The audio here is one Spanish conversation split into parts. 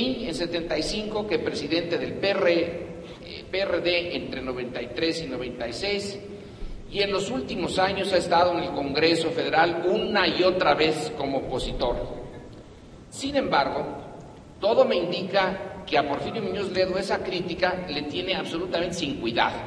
PRI en 75, que presidente del PRD entre 93 y 96, y en los últimos años ha estado en el Congreso Federal una y otra vez como opositor. Sin embargo, todo me indica que a Porfirio Muñoz Ledo esa crítica le tiene absolutamente sin cuidado.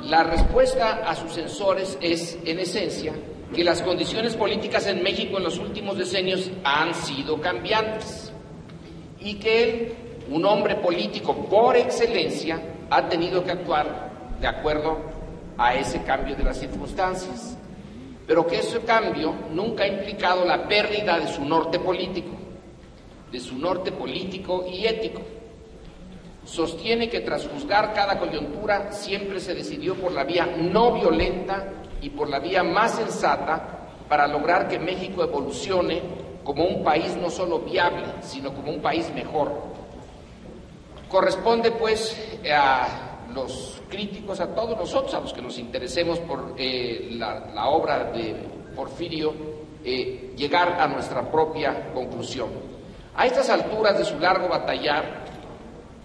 La respuesta a sus censores es, en esencia, que las condiciones políticas en México en los últimos decenios han sido cambiantes y que él, un hombre político por excelencia, ha tenido que actuar de acuerdo a ese cambio de las circunstancias, pero que ese cambio nunca ha implicado la pérdida de su norte político y ético. Sostiene que tras juzgar cada coyuntura siempre se decidió por la vía no violenta y por la vía más sensata para lograr que México evolucione como un país no solo viable, sino como un país mejor. Corresponde pues a los críticos, a todos nosotros, a los que nos interesemos por la obra de Porfirio, llegar a nuestra propia conclusión. A estas alturas de su largo batallar,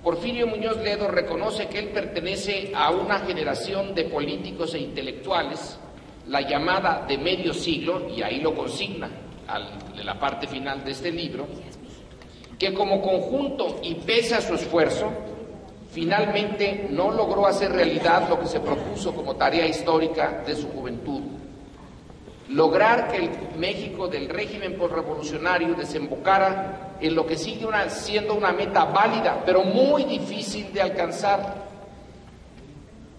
Porfirio Muñoz Ledo reconoce que él pertenece a una generación de políticos e intelectuales, la llamada de medio siglo, y ahí lo consigna en la parte final de este libro, que como conjunto y pese a su esfuerzo, finalmente no logró hacer realidad lo que se propuso como tarea histórica de su juventud: lograr que el México del régimen posrevolucionario desembocara en lo que sigue siendo una meta válida, pero muy difícil de alcanzar.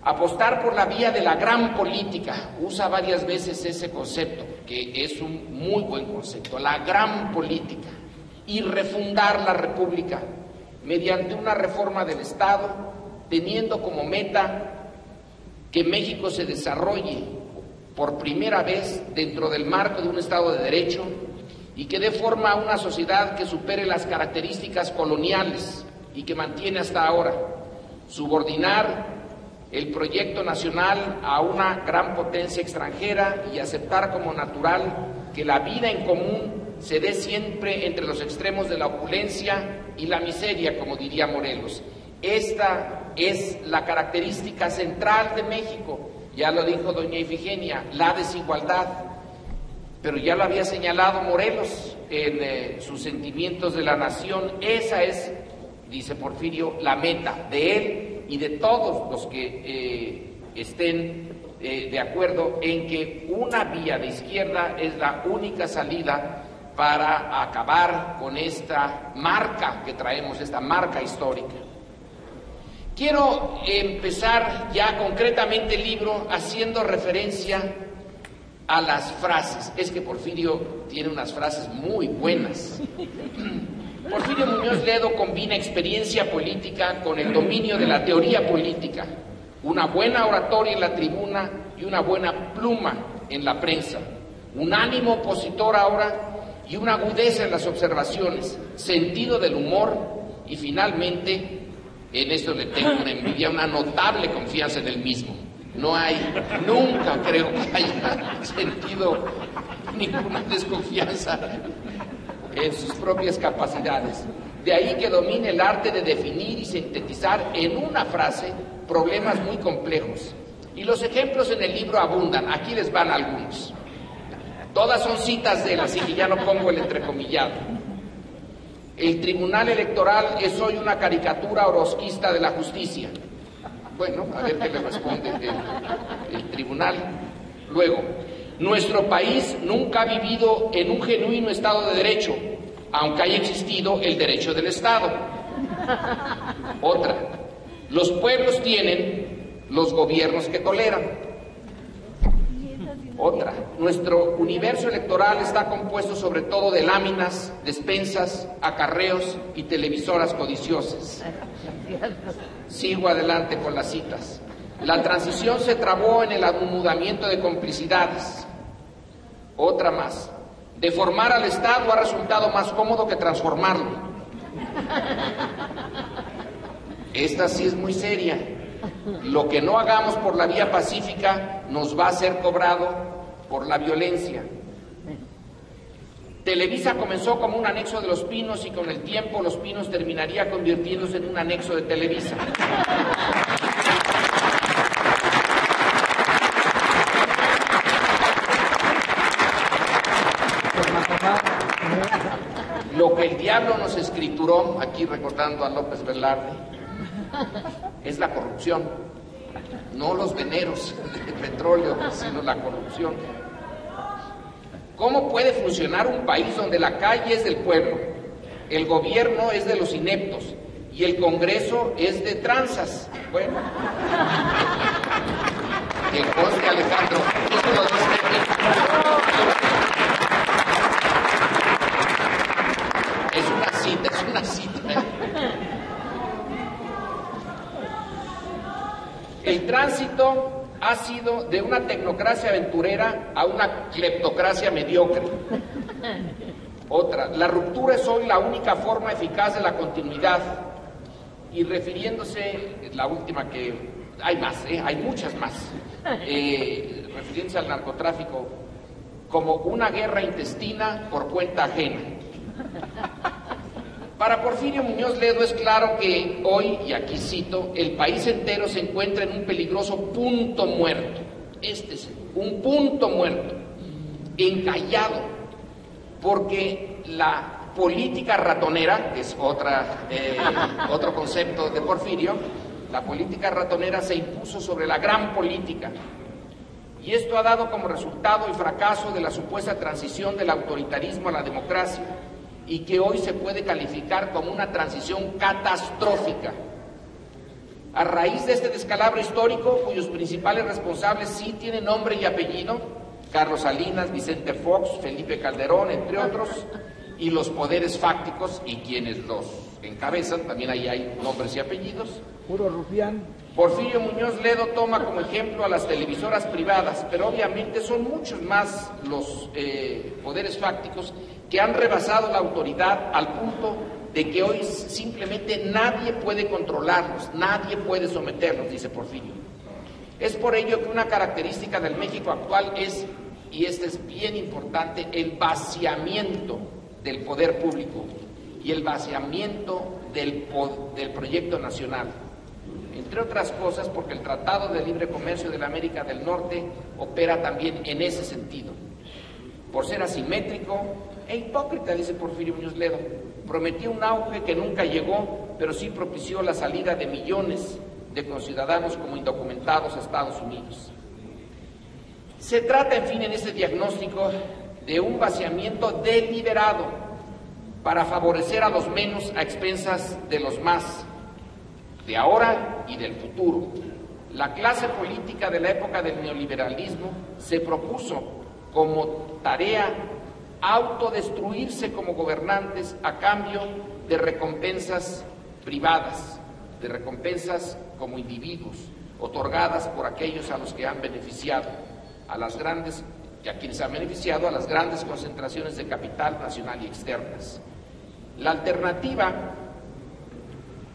Apostar por la vía de la gran política, usa varias veces ese concepto, que es un muy buen concepto, la gran política, y refundar la República mediante una reforma del Estado, teniendo como meta que México se desarrolle por primera vez dentro del marco de un Estado de Derecho y que dé forma a una sociedad que supere las características coloniales y que mantiene hasta ahora. Subordinar el proyecto nacional a una gran potencia extranjera y aceptar como natural que la vida en común se dé siempre entre los extremos de la opulencia y la miseria, como diría Morelos. Esta es la característica central de México. Ya lo dijo doña Ifigenia, la desigualdad, pero ya lo había señalado Morelos en sus sentimientos de la nación. Esa es, dice Porfirio, la meta de él y de todos los que estén de acuerdo en que una vía de izquierda es la única salida para acabar con esta marca que traemos, esta marca histórica. Quiero empezar ya concretamente el libro haciendo referencia a las frases. Es que Porfirio tiene unas frases muy buenas. Porfirio Muñoz Ledo combina experiencia política con el dominio de la teoría política, una buena oratoria en la tribuna y una buena pluma en la prensa, un ánimo opositor ahora y una agudeza en las observaciones, sentido del humor y finalmente, en esto le tengo una envidia, una notable confianza en él mismo. No hay, nunca creo que haya sentido ninguna desconfianza en sus propias capacidades. De ahí que domine el arte de definir y sintetizar en una frase problemas muy complejos. Y los ejemplos en el libro abundan, aquí les van algunos. Todas son citas de él, así que ya no pongo el entrecomillado. El Tribunal Electoral es hoy una caricatura orozquista de la justicia. Bueno, a ver qué le responde el tribunal. Luego, nuestro país nunca ha vivido en un genuino Estado de Derecho, aunque haya existido el derecho del Estado. Otra, los pueblos tienen los gobiernos que toleran. Otra, nuestro universo electoral está compuesto sobre todo de láminas, despensas, acarreos y televisoras codiciosas. Sigo adelante con las citas. La transición se trabó en el anudamiento de complicidades. Otra más. Deformar al Estado ha resultado más cómodo que transformarlo. Esta sí es muy seria. Lo que no hagamos por la vía pacífica nos va a ser cobrado por la violencia. Televisa comenzó como un anexo de Los Pinos y con el tiempo Los Pinos terminaría convirtiéndose en un anexo de Televisa. Lo que el diablo nos escrituró, aquí recordando a López Velarde, es la corrupción, no los veneros de petróleo, sino la corrupción. ¿Cómo puede funcionar un país donde la calle es del pueblo, el gobierno es de los ineptos y el Congreso es de tranzas? Bueno, que conste, Alejandro, esto lo dice es una cita. El tránsito ha sido de una tecnocracia aventurera a una cleptocracia mediocre. Otra, la ruptura es hoy la única forma eficaz de la continuidad. Y refiriéndose, la última que, hay más, hay muchas más, refiriéndose al narcotráfico como una guerra intestina por cuenta ajena. Para Porfirio Muñoz Ledo es claro que hoy, y aquí cito, el país entero se encuentra en un peligroso punto muerto. Este es un punto muerto, encallado, porque la política ratonera, que es otro concepto de Porfirio, la política ratonera se impuso sobre la gran política. Y esto ha dado como resultado el fracaso de la supuesta transición del autoritarismo a la democracia, y que hoy se puede calificar como una transición catastrófica. A raíz de este descalabro histórico, cuyos principales responsables sí tienen nombre y apellido, Carlos Salinas, Vicente Fox, Felipe Calderón, entre otros, y los poderes fácticos y quienes los encabezan, también ahí hay nombres y apellidos. Puro rufián. Porfirio Muñoz Ledo toma como ejemplo a las televisoras privadas, pero obviamente son muchos más los poderes fácticos que han rebasado la autoridad al punto de que hoy simplemente nadie puede controlarlos, nadie puede someterlos, dice Porfirio. Es por ello que una característica del México actual es, y este es bien importante, el vaciamiento del poder público y el vaciamiento del proyecto nacional. Entre otras cosas porque el Tratado de Libre Comercio de la América del Norte opera también en ese sentido. Por ser asimétrico e hipócrita, dice Porfirio Muñoz Ledo, prometió un auge que nunca llegó, pero sí propició la salida de millones de conciudadanos como indocumentados a Estados Unidos. Se trata, en fin, en este diagnóstico de un vaciamiento deliberado para favorecer a los menos a expensas de los más, de ahora y del futuro. La clase política de la época del neoliberalismo se propuso como tarea autodestruirse como gobernantes a cambio de recompensas privadas, de recompensas como individuos, otorgadas por aquellos a los que han beneficiado, a las grandes, y a quienes han beneficiado a las grandes concentraciones de capital nacional y externas. La alternativa,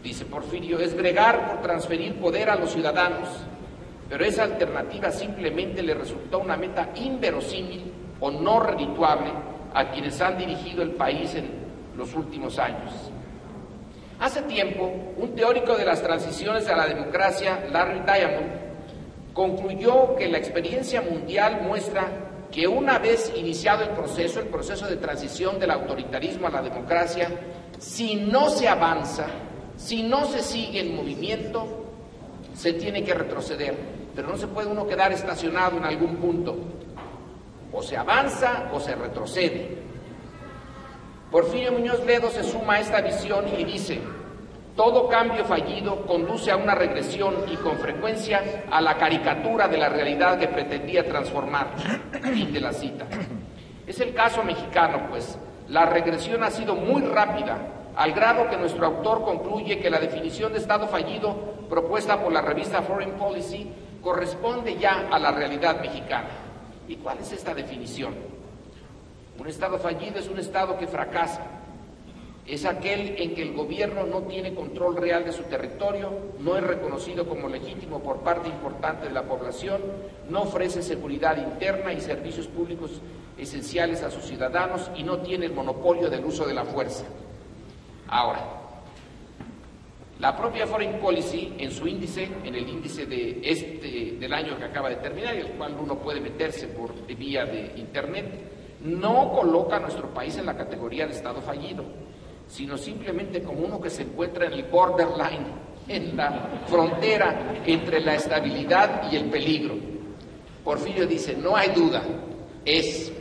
dice Porfirio, es bregar por transferir poder a los ciudadanos, pero esa alternativa simplemente le resultó una meta inverosímil o no redituable a quienes han dirigido el país en los últimos años. Hace tiempo, un teórico de las transiciones a la democracia, Larry Diamond, concluyó que la experiencia mundial muestra que una vez iniciado el proceso de transición del autoritarismo a la democracia, si no se avanza, si no se sigue el movimiento, se tiene que retroceder, pero no se puede uno quedar estacionado en algún punto. O se avanza o se retrocede. Porfirio Muñoz Ledo se suma a esta visión y dice: todo cambio fallido conduce a una regresión y con frecuencia a la caricatura de la realidad que pretendía transformar. Fin de la cita. Es el caso mexicano, pues. La regresión ha sido muy rápida, al grado que nuestro autor concluye que la definición de Estado fallido propuesta por la revista Foreign Policy corresponde ya a la realidad mexicana. ¿Y cuál es esta definición? Un Estado fallido es un Estado que fracasa. Es aquel en que el gobierno no tiene control real de su territorio, no es reconocido como legítimo por parte importante de la población, no ofrece seguridad interna y servicios públicos esenciales a sus ciudadanos y no tiene el monopolio del uso de la fuerza. Ahora, la propia Foreign Policy, en su índice, en el índice del año que acaba de terminar, y el cual uno puede meterse por vía de Internet, no coloca a nuestro país en la categoría de Estado fallido, sino simplemente como uno que se encuentra en el borderline, en la frontera entre la estabilidad y el peligro. Porfirio dice, no hay duda, es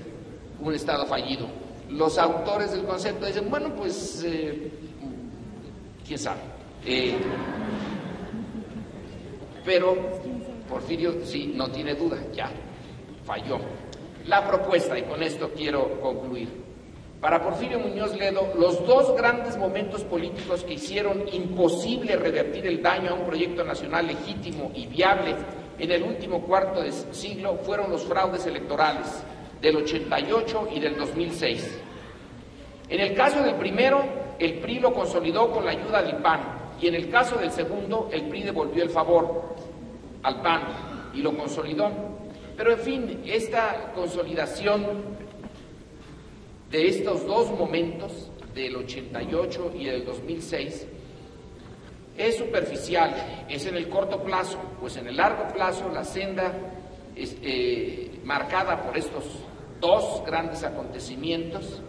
un Estado fallido. Los autores del concepto dicen, bueno, pues, quién sabe. Pero Porfirio sí, no tiene duda, ya falló. La propuesta, y con esto quiero concluir. Para Porfirio Muñoz Ledo, los dos grandes momentos políticos que hicieron imposible revertir el daño a un proyecto nacional legítimo y viable en el último cuarto de siglo fueron los fraudes electorales del 88 y del 2006. En el caso del primero, el PRI lo consolidó con la ayuda del PAN, y en el caso del segundo, el PRI devolvió el favor al PAN y lo consolidó. Pero en fin, esta consolidación de estos dos momentos, del 88 y del 2006, es superficial, es en el corto plazo, pues en el largo plazo la senda marcada por estos dos grandes acontecimientos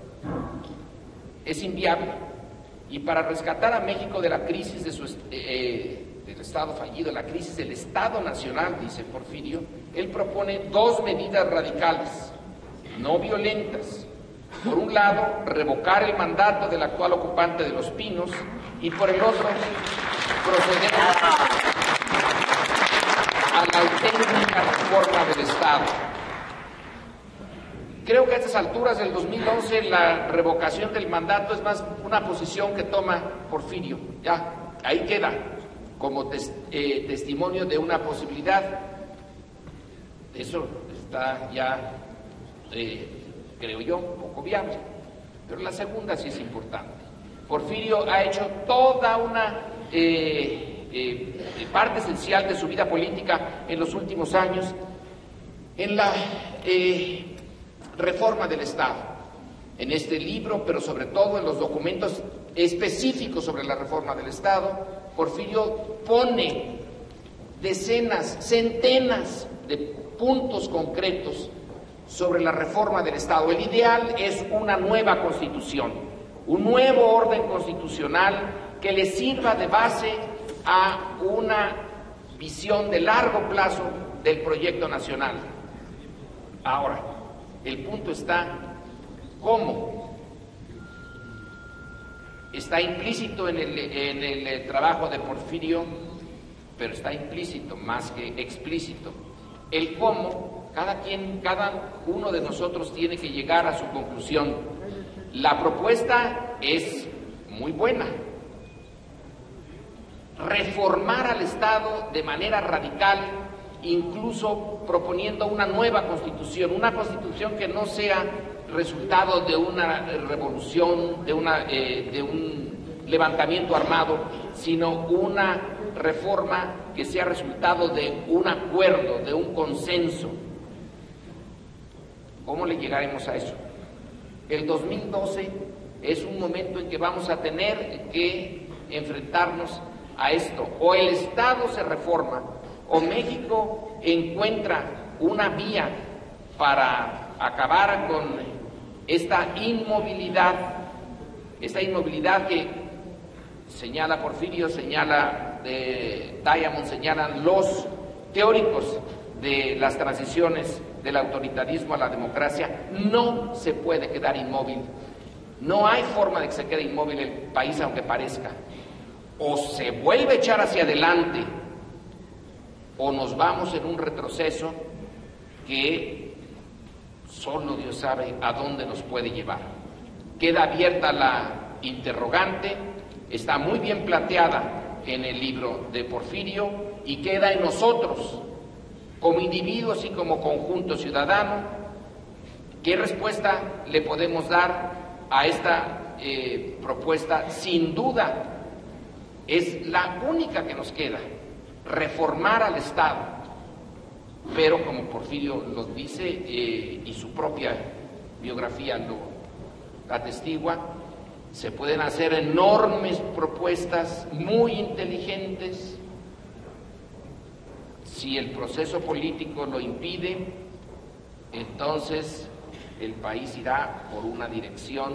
es inviable, y para rescatar a México de la crisis del Estado fallido, la crisis del Estado nacional, dice Porfirio, él propone dos medidas radicales, no violentas. Por un lado, revocar el mandato del actual ocupante de Los Pinos, y por el otro, proceder a la auténtica reforma del Estado. Creo que a estas alturas del 2011 la revocación del mandato es más una posición que toma Porfirio. Ya, ahí queda como testimonio de una posibilidad. Eso está ya, creo yo, poco viable. Pero la segunda sí es importante. Porfirio ha hecho toda una parte esencial de su vida política en los últimos años en la reforma del Estado. En este libro, pero sobre todo en los documentos específicos sobre la reforma del Estado, Porfirio pone decenas, centenas de puntos concretos sobre la reforma del Estado. El ideal es una nueva Constitución, un nuevo orden constitucional que le sirva de base a una visión de largo plazo del proyecto nacional. Ahora, el punto está, ¿cómo? Está implícito en el trabajo de Porfirio, pero está implícito más que explícito. El cómo, cada uno de nosotros tiene que llegar a su conclusión. La propuesta es muy buena. Reformar al Estado de manera radical, incluso proponiendo una nueva constitución que no sea resultado de una revolución, de un levantamiento armado, sino una reforma que sea resultado de un acuerdo, de un consenso. ¿Cómo le llegaremos a eso? El 2012 es un momento en que vamos a tener que enfrentarnos a esto. O el Estado se reforma, o México encuentra una vía para acabar con esta inmovilidad que señala Porfirio, señala Diamond, señalan los teóricos de las transiciones del autoritarismo a la democracia. No se puede quedar inmóvil. No hay forma de que se quede inmóvil el país, aunque parezca. O se vuelve a echar hacia adelante, o nos vamos en un retroceso que solo Dios sabe a dónde nos puede llevar. Queda abierta la interrogante, está muy bien planteada en el libro de Porfirio, y queda en nosotros, como individuos y como conjunto ciudadano, ¿qué respuesta le podemos dar a esta propuesta? Sin duda, es la única que nos queda, reformar al Estado, pero como Porfirio lo dice, y su propia biografía lo atestigua. Se pueden hacer enormes propuestas muy inteligentes. Si el proceso político lo impide, entonces el país irá por una dirección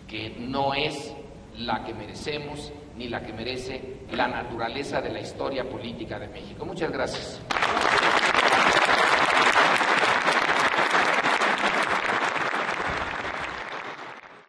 que no es la que merecemos ni la que merece la naturaleza de la historia política de México. Muchas gracias.